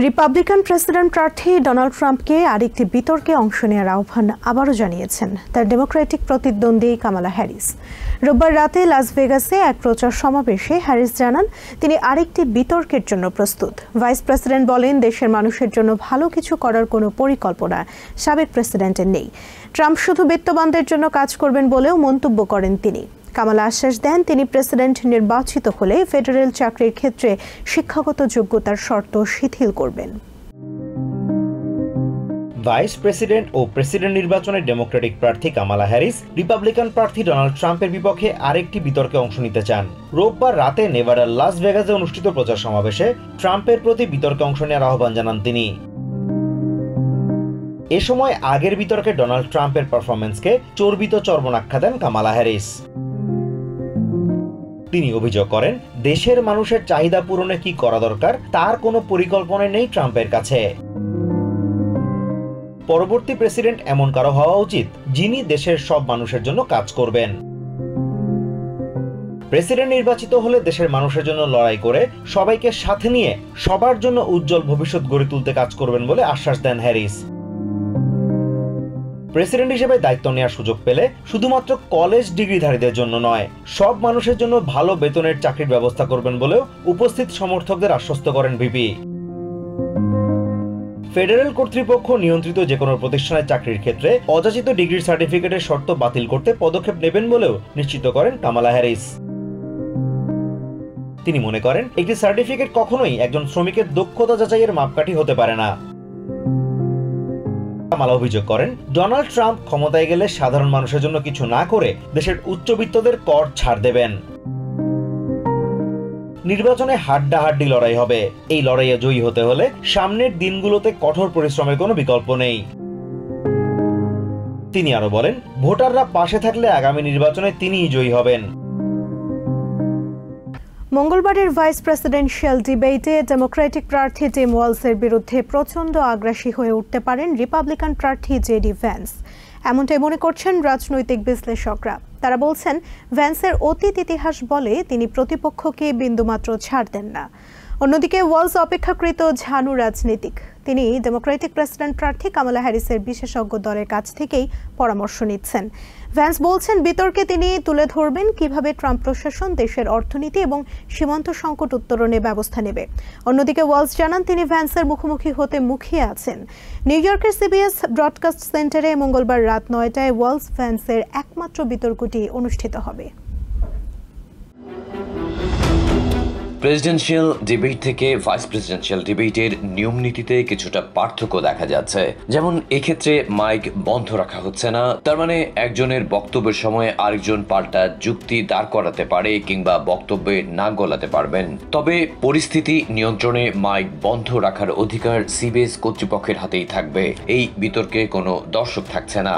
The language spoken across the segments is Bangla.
রিপাবলিকান প্রেসিডেন্ট প্রার্থী ডোনাল্ড ট্রাম্পকে আরেকটি বিতর্কে অংশ নেওয়ার আহ্বান আবারও জানিয়েছেন তার ডেমোক্রেটিক প্রতিদ্বন্দ্বী কামালা হ্যারিস। রোববার রাতে লাস ভেগাসে এক প্রচার সমাবেশে হ্যারিস জানান তিনি আরেকটি বিতর্কের জন্য প্রস্তুত। ভাইস প্রেসিডেন্ট বলেন দেশের মানুষের জন্য ভালো কিছু করার কোনো পরিকল্পনা সাবেক প্রেসিডেন্টের নেই। ট্রাম্প শুধু বিত্তবানদের জন্য কাজ করবেন বলেও মন্তব্য করেন তিনি। কামালা আশ্বাস দেন তিনি প্রেসিডেন্ট নির্বাচিত হলে ফেডারেল চাকরির ক্ষেত্রে শিক্ষাগত যোগ্যতার শর্ত শিথিল করবেন। ভাইস প্রেসিডেন্ট ও প্রেসিডেন্ট নির্বাচনে ডেমোক্রেটিক প্রার্থী কামালা হ্যারিস রিপাবলিকান প্রার্থী ডোনাল্ড ট্রাম্পের বিপক্ষে আরেকটি বিতর্কে অংশ নিতে চান। রোববার রাতে নেভাডার লাস ভেগাসে অনুষ্ঠিত প্রচার সমাবেশে ট্রাম্পের প্রতি বিতর্কে অংশ নেওয়ার আহ্বান জানান তিনি। এ সময় আগের বিতর্কে ডোনাল্ড ট্রাম্পের পারফরমেন্সকে চর্বিত চর্বণ আখ্যা দেন কামালা হ্যারিস। তিনি অভিযোগ করেন দেশের মানুষের চাহিদা পূরণে কি করা দরকার তার কোনো পরিকল্পনা নেই ট্রাম্পের কাছে। পরবর্তী প্রেসিডেন্ট এমন কারো হওয়া উচিত যিনি দেশের সব মানুষের জন্য কাজ করবেন। প্রেসিডেন্ট নির্বাচিত হলে দেশের মানুষের জন্য লড়াই করে সবাইকে সাথে নিয়ে সবার জন্য উজ্জ্বল ভবিষ্যৎ গড়ে তুলতে কাজ করবেন বলে আশ্বাস দেন হ্যারিস। প্রেসিডেন্ট হিসেবে দায়িত্ব নেওয়ার সুযোগ পেলে শুধুমাত্র কলেজ ডিগ্রিধারীদের জন্য নয়, সব মানুষের জন্য ভালো বেতনের চাকরির ব্যবস্থা করবেন বলেও উপস্থিত সমর্থকদের আশ্বস্ত করেন ভিপি। ফেডারেল কর্তৃপক্ষ নিয়ন্ত্রিত যে কোনো প্রতিষ্ঠানের চাকরির ক্ষেত্রে অযাচিত ডিগ্রির সার্টিফিকেটের শর্ত বাতিল করতে পদক্ষেপ নেবেন বলেও নিশ্চিত করেন কামালা হ্যারিস। তিনি মনে করেন একটি সার্টিফিকেট কখনোই একজন শ্রমিকের দক্ষতা যাচাইয়ের মাপকাঠি হতে পারে না। কামালা অভিযোগ করেন ডোনাল্ড ট্রাম্প ক্ষমতায় গেলে সাধারণ মানুষের জন্য কিছু না করে দেশের উচ্চবিত্তদের কর ছাড় দেবেন। নির্বাচনে হাড্ডাহাড্ডি লড়াই হবে। এই লড়াইয়ে জয়ী হতে হলে সামনের দিনগুলোতে কঠোর পরিশ্রমের কোনো বিকল্প নেই। তিনি আরো বলেন ভোটাররা পাশে থাকলে আগামী নির্বাচনে তিনিই জয়ী হবেন। মঙ্গলবারের ভাইস প্রেসিডেন্সিয়াল ডিবেটে ডেমোক্রেটিক প্রার্থী টিম ওয়ালসের বিরুদ্ধে প্রচণ্ড আগ্রাসী হয়ে উঠতে পারেন রিপাবলিকান প্রার্থী জেডি ভ্যান্স। এমনটাই মনে করছেন রাজনৈতিক বিশ্লেষকরা। তারা বলছেন ভ্যান্সের অতীত ইতিহাস বলে তিনি প্রতিপক্ষকে বিন্দুমাত্র ছাড় দেন না। অন্যদিকে ওয়ালস অপেক্ষাকৃত ঝানু রাজনীতিক। তিনি ডেমোক্রেটিক প্রেসিডেন্ট প্রার্থী কামালা হ্যারিসের বিশেষজ্ঞ দলের কাছ থেকেই পরামর্শ নিচ্ছেন। ভ্যান্স বলছেন বিতর্কে তিনি তুলে ধরবেন কিভাবে ট্রাম্প প্রশাসন দেশের অর্থনীতি এবং সীমান্ত সংকট উত্তরণে ব্যবস্থা নেবে। অন্যদিকে ওয়ালস জানান তিনি ভ্যান্সের মুখোমুখি হতে মুখিয়ে আছেন। নিউ ইয়র্কের সিবিএস ব্রডকাস্ট সেন্টারে মঙ্গলবার রাত 9টায় ওয়ালস ভ্যান্সের একমাত্র বিতর্কটি অনুষ্ঠিত হবে। প্রেসিডেন্সিয়াল ডিবেট থেকে ভাইস প্রেসিডেন্সিয়াল ডিবেটের নিয়ম নীতিতে কিছুটা পার্থক্য দেখা যাচ্ছে। যেমন এক্ষেত্রে মাইক বন্ধ রাখা হচ্ছে না, তার মানে একজনের বক্তব্যের সময় আরেকজন পাল্টা যুক্তি দাঁড় করাতে পারে কিংবা বক্তব্যে নাক গলাতে পারবেন। তবে পরিস্থিতি নিয়ন্ত্রণে মাইক বন্ধ রাখার অধিকার সিবিএস কর্তৃপক্ষের হাতেই থাকবে। এই বিতর্কে কোনো দর্শক থাকছে না।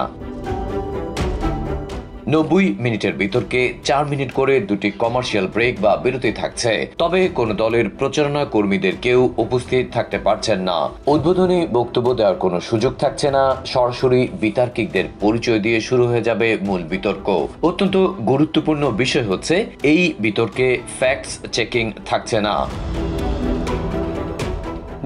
90 মিনিটের বিতর্কে 4 মিনিট করে দুটি কমার্শিয়াল ব্রেক বা বিরতি থাকছে। তবে কোন দলের প্রচারণা কর্মীদের কেউ উপস্থিত থাকতে পারছেন না। উদ্বোধনী বক্তব্য দেওয়ার কোনো সুযোগ থাকছে না। সরাসরি বিতার্কিকদের পরিচয় দিয়ে শুরু হয়ে যাবে মূল বিতর্ক। অত্যন্ত গুরুত্বপূর্ণ বিষয় হচ্ছে এই বিতর্কে ফ্যাক্টস চেকিং থাকছে না।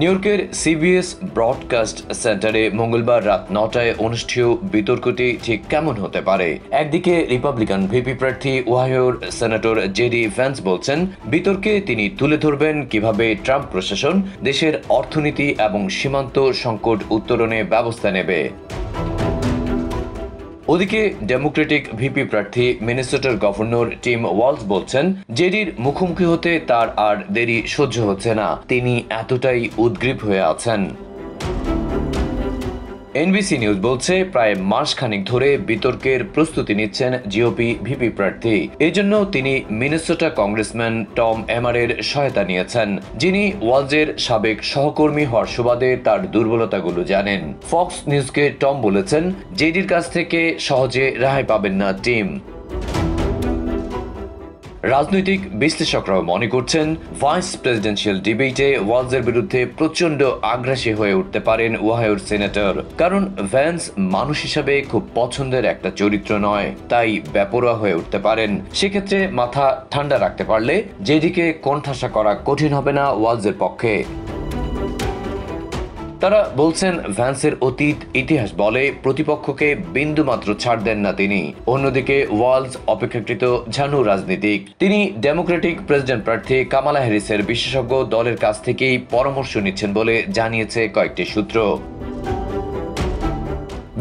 নিউ ইয়র্কের সিবিএস ব্রডকাস্ট সেন্টারে মঙ্গলবার রাত 9টায় অনুষ্ঠেয় বিতর্কটি ঠিক কেমন হতে পারে? একদিকে রিপাবলিকান ভিপি প্রার্থী ওহাইওর সেনেটর জেডি ভ্যান্স বলছেন বিতর্কে তিনি তুলে ধরবেন কিভাবে ট্রাম্প প্রশাসন দেশের অর্থনীতি এবং সীমান্ত সংকট উত্তরণে ব্যবস্থা নেবে। ওদিকে ডেমোক্রেটিক ভিপি প্রার্থী মিনেসোটার গভর্নর টিম ওয়ালস বলছেন জেডির মুখোমুখি হতে তার আর দেরি সহ্য হচ্ছে না। তিনি এতটাই উদ্গ্রীব হয়ে আছেন। এনবিসি নিউজ বলছে প্রায় মাসখানেক ধরে বিতর্কের প্রস্তুতি নিচ্ছেন জিওপি ভিপি প্রার্থী। এই জন্য তিনি মিনেসোটা কংগ্রেসম্যান টম এমারের সহায়তা নিয়েছেন, যিনি ওয়ালসের সাবেক সহকর্মী হওয়ার সুবাদে তার দুর্বলতাগুলো জানেন। ফক্স নিউজকে টম বলেছেন জেডির কাছ থেকে সহজে রেহাই পাবেন না টিম। রাজনৈতিক বিশ্লেষকরাও মনে করছেন ভাইস প্রেসিডেন্সিয়াল ডিবেটে ওয়ালসের বিরুদ্ধে প্রচন্ড আগ্রাসী হয়ে উঠতে পারেন ওহাইওর সেনেটর। কারণ ভ্যান্স মানুষ হিসাবে খুব পছন্দের একটা চরিত্র নয়, তাই বেপরোয়া হয়ে উঠতে পারেন। সেক্ষেত্রে মাথা ঠান্ডা রাখতে পারলে যেদিকে কোণঠাসা করা কঠিন হবে না ওয়ালসের পক্ষে। তারা বলছেন ভ্যান্সের অতীত ইতিহাস বলে প্রতিপক্ষকে বিন্দুমাত্র ছাড় দেন না তিনি। অন্যদিকে ওয়ালস অপেক্ষাকৃত ঝানু রাজনীতিক। তিনি ডেমোক্রেটিক প্রেসিডেন্ট প্রার্থী কামালা হ্যারিসের বিশেষজ্ঞ দলের কাছ থেকেই পরামর্শ নিচ্ছেন বলে জানিয়েছে কয়েকটি সূত্র।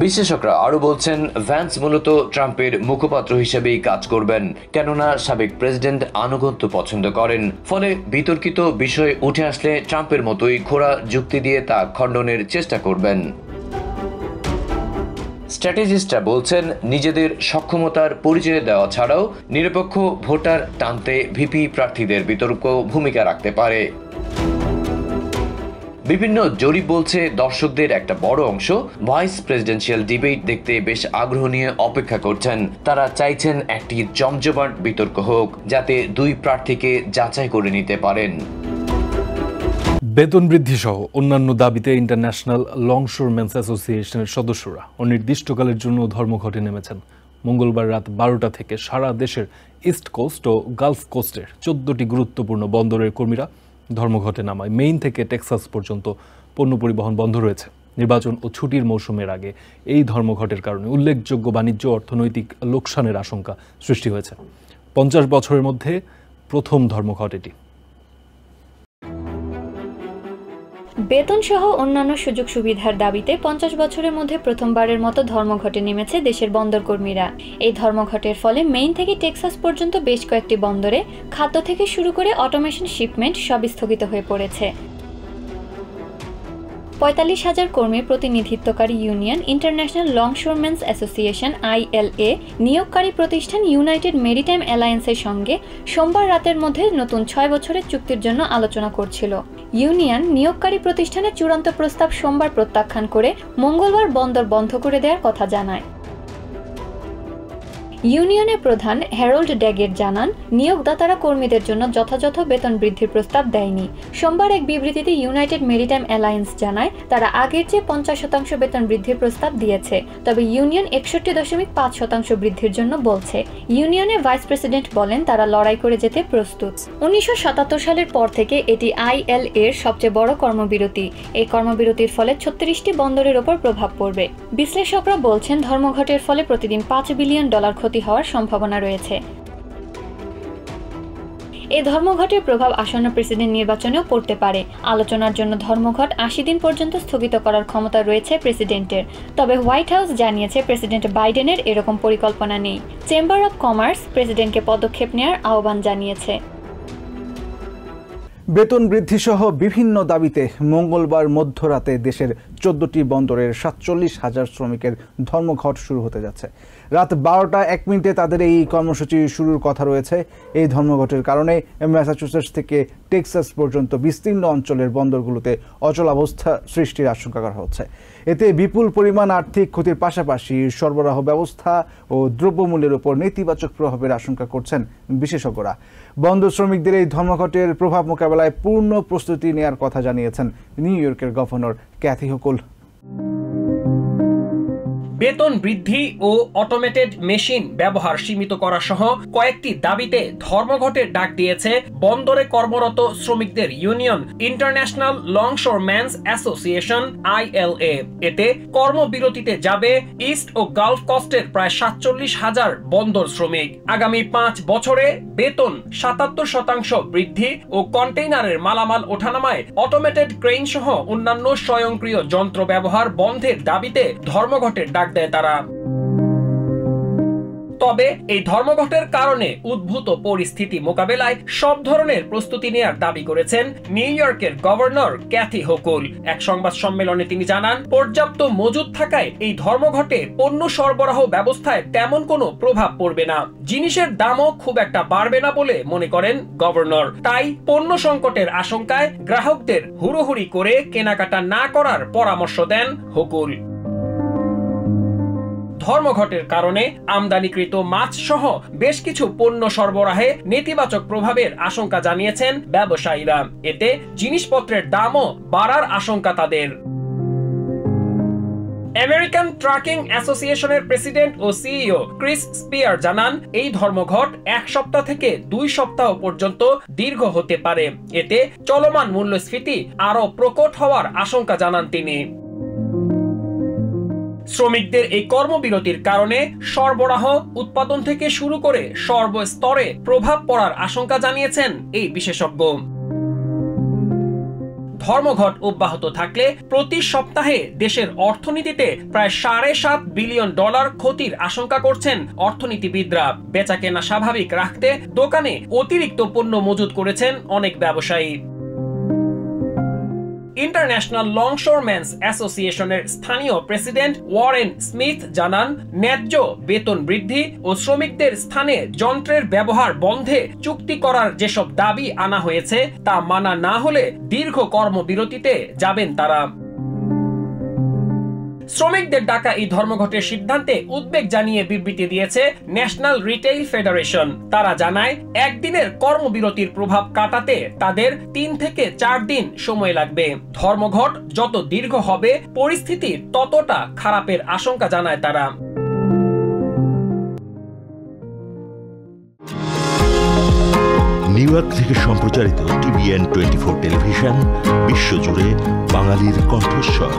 বিশ্লেষকরা আরো বলছেন ভ্যান্স মূলত ট্রাম্পের মুখপাত্র হিসেবেই কাজ করবেন, কেননা সাবেক প্রেসিডেন্ট আনুগত্য পছন্দ করেন। ফলে বিতর্কিত বিষয় উঠে আসলে ট্রাম্পের মতোই খোঁড়া যুক্তি দিয়ে তা খণ্ডনের চেষ্টা করবেন। স্ট্র্যাটেজিস্টরা বলছেন নিজেদের সক্ষমতার পরিচয় দেওয়া ছাড়াও নিরপেক্ষ ভোটার টানতে ভিপি প্রার্থীদের বিতর্ক ভূমিকা রাখতে পারে। বিভিন্ন জরিপ বলছে দর্শকদের একটা বড় অংশ ভাইস প্রেসিডেন্সিয়াল ডিবেট দেখতে বেশ আগ্রহ নিয়ে অপেক্ষা করছেন। তারা চাইছেন একটি জমজমাট বিতর্ক হোক, যাতে দুই প্রার্থীকে যাচাই করে নিতে পারেন। বেতন বৃদ্ধি সহ অন্যান্য দাবিতে ইন্টারন্যাশনাল লংশোরম্যানস অ্যাসোসিয়েশনের সদস্যরা অনির্দিষ্টকালের জন্য ধর্মঘটে নেমেছেন। মঙ্গলবার রাত 12টা থেকে সারা দেশের ইস্ট কোস্ট ও গালফ কোস্টের 14টি গুরুত্বপূর্ণ বন্দরের কর্মীরা ধর্মঘটে নামায়। মেইন থেকে টেক্সাস পর্যন্ত পণ্য পরিবহন বন্ধ রয়েছে। নির্বাচন ও ছুটির মৌসুমের আগে এই ধর্মঘটের কারণে উল্লেখযোগ্য বাণিজ্য অর্থনৈতিক লোকসানের আশঙ্কা সৃষ্টি হয়েছে। 50 বছরের মধ্যে প্রথম ধর্মঘট এটি। বেতন সহ অন্যান্য সুযোগ সুবিধার দাবিতে 50 বছরের মধ্যে প্রথমবারের মতো ধর্মঘটে নেমেছে দেশের বন্দর কর্মীরা। এই ধর্মঘটের ফলে মেইন থেকে টেক্সাস পর্যন্ত বেশ কয়েকটি বন্দরে খাদ্য থেকে শুরু করে অটোমেশন শিপমেন্ট সব স্থগিত হয়ে পড়েছে। 45,000 কর্মীর প্রতিনিধিত্বকারী ইউনিয়ন ইন্টারন্যাশনাল লংশোরম্যানস অ্যাসোসিয়েশন ILA নিয়োগকারী প্রতিষ্ঠান ইউনাইটেড মেরিটাইম অ্যালায়েন্সের সঙ্গে সোমবার রাতের মধ্যে নতুন 6 বছরের চুক্তির জন্য আলোচনা করছিল। ইউনিয়ন নিয়োগকারী প্রতিষ্ঠানের চূড়ান্ত প্রস্তাব সোমবার প্রত্যাখ্যান করে মঙ্গলবার বন্দর বন্ধ করে দেওয়ার কথা জানায়। ইউনিয়নের প্রধান হ্যারল্ড ড্যাগেট জানান, নিয়োগদাতারা কর্মীদের জন্য যথাযথ বেতন বৃদ্ধির প্রস্তাব দেয়নি। সোমবার এক বিবৃতিতে ইউনাইটেড মেরিটাইম অ্যালায়েন্স জানায় তারা আগের চেয়ে 50% বেতন বৃদ্ধির প্রস্তাব দিয়েছে, তবে ইউনিয়ন 61.5% বৃদ্ধির জন্য বলছে। ইউনিয়নের ভাইস প্রেসিডেন্ট বলেন তারা লড়াই করে যেতে প্রস্তুত। 1977 সালের পর থেকে এটি ILA এর সবচেয়ে বড় কর্মবিরতি। এই কর্মবিরতির ফলে 36টি বন্দরের ওপর প্রভাব পড়বে। বিশ্লেষকরা বলছেন ধর্মঘটের ফলে প্রতিদিন $5 বিলিয়ন ক্ষতি হওয়ার সম্ভাবনা রয়েছে। এই ধর্মঘটের প্রভাব আসন্ন প্রেসিডেন্ট নির্বাচনেও পড়তে পারে। আলোচনার জন্য ধর্মঘট 80 দিন পর্যন্ত স্থগিত করার ক্ষমতা রয়েছে প্রেসিডেন্টের, তবে হোয়াইট হাউস জানিয়েছে প্রেসিডেন্ট বাইডেনের এরকম পরিকল্পনা নেই। চেম্বার অব কমার্স প্রেসিডেন্টকে পদক্ষেপ নেওয়ার আহ্বান জানিয়েছে। বেতন বৃদ্ধি সহ বিভিন্ন দাবিতে মঙ্গলবার মধ্যরাতে দেশের 14টি বন্দরের 47,000 শ্রমিকের ধর্মঘট শুরু হতে যাচ্ছে। রাত 12টা 1 মিনিটে তাদের এই কর্মসূচি শুরুর কথা রয়েছে। এই ধর্মঘটের কারণে ম্যাসাচুসেটস থেকে টেক্সাস পর্যন্ত বিস্তীর্ণ অঞ্চলের বন্দরগুলোতে অচলাবস্থা সৃষ্টির আশঙ্কা করা হচ্ছে। এতে বিপুল পরিমাণ আর্থিক ক্ষতির পাশাপাশি সরবরাহ ব্যবস্থা ও দ্রব্যমূল্যের উপর নেতিবাচক প্রভাবের আশঙ্কা করছেন বিশেষজ্ঞরা। বন্দর শ্রমিকদের এই ধর্মঘটের প্রভাব মোকাবেলায় পূর্ণ প্রস্তুতি নেওয়ার কথা জানিয়েছেন নিউ ইয়র্কের গভর্নর ক্যাথি হুকুল। বেতন বৃদ্ধি ও অটোমেটেড মেশিন ব্যবহার সীমিত করা সহ কয়েকটি দাবিতে ধর্মঘটের ডাক দিয়েছে বন্দরে কর্মরত শ্রমিকদের ইউনিয়ন ইন্টারন্যাশনাল লংশোরম্যানস অ্যাসোসিয়েশন ILA। এতে কর্মবিরতিতে যাবে ইস্ট ও গালফ কোস্টের প্রায় 47,000 বন্দর শ্রমিক। আগামী 5 বছরে বেতন 77% বৃদ্ধি ও কন্টেইনারের মালামাল ওঠানামায় অটোমেটেড ক্রেন সহ অন্যান্য স্বয়ংক্রিয় যন্ত্র ব্যবহার বন্ধের দাবিতে ধর্মঘটের ডাক দেয় তারা। তবে এই ধর্মঘটের কারণে উদ্ভূত পরিস্থিতি মোকাবেলায় সব ধরনের প্রস্তুতি নেয়ার দাবি করেছেন নিউ ইয়র্কের গভর্নর ক্যাথি হুকুল। এক সংবাদ সম্মেলনে তিনি জানান, পর্যাপ্ত মজুদ থাকায় এই ধর্মঘটে পণ্য সরবরাহ ব্যবস্থায় তেমন কোনো প্রভাব পড়বে না। জিনিসের দামও খুব একটা বাড়বে না বলে মনে করেন গভর্নর। তাই পণ্য সংকটের আশঙ্কায় গ্রাহকদের হুড়োহুড়ি করে কেনাকাটা না করার পরামর্শ দেন হুকুল। ধর্মঘটের কারণে আমদানিকৃত মাছ সহ বেশ কিছু পণ্য সরবরাহে নেতিবাচক প্রভাবের আশঙ্কা জানিয়েছেন ব্যবসায়ীরা। এতে জিনিসপত্রের দামও বাড়ার আশঙ্কা তাদের। আমেরিকান ট্রাকিং অ্যাসোসিয়েশনের প্রেসিডেন্ট ও সিইও ক্রিস স্পিয়ার জানান, এই ধর্মঘট 1 সপ্তাহ থেকে 2 সপ্তাহ পর্যন্ত দীর্ঘ হতে পারে। এতে চলমান মূল্যস্ফীতি আরো প্রকট হওয়ার আশঙ্কা জানান তিনি। শ্রমিকদের এই কর্মবিরতির কারণে সরবরাহ, উৎপাদন থেকে শুরু করে সর্বস্তরে প্রভাব পড়ার আশঙ্কা জানিয়েছেন এই বিশেষজ্ঞ। ধর্মঘট অব্যাহত থাকলে প্রতি সপ্তাহে দেশের অর্থনীতিতে প্রায় $7.5 বিলিয়ন ক্ষতির আশঙ্কা করছেন অর্থনীতিবিদরা। বেচাকেনা স্বাভাবিক রাখতে দোকানে অতিরিক্ত পণ্য মজুত করেছেন অনেক ব্যবসায়ী। ইন্টারন্যাশনাল লংশোরম্যানস অ্যাসোসিয়েশনের স্থানীয় প্রেসিডেন্ট ওয়ারেন স্মিথ জানান, ন্যায্য বেতন বৃদ্ধি ও শ্রমিকদের স্থানে যন্ত্রের ব্যবহার বন্ধে চুক্তি করার যেসব দাবি আনা হয়েছে তা মানা না হলে দীর্ঘ কর্মবিরতিতে যাবেন তারা। শ্রমিকদের ডাকা এই ধর্মঘটের সিদ্ধান্তে উদ্বেগ জানিয়ে বিবৃতি দিয়েছে ন্যাশনাল রিটেইল ফেডারেশন। তারা জানায়, একদিনের কর্মবিরতির প্রভাব কাটাতে তাদের 3 থেকে 4 দিন সময় লাগবে। ধর্মঘট যত দীর্ঘ হবে পরিস্থিতি ততটা খারাপের আশঙ্কা জানায় তারা। নিউ ইয়র্ক থেকে সম্প্রচারিত TVN 24 টেলিভিশন বিশ্বজুড়ে বাঙালির কণ্ঠস্বর।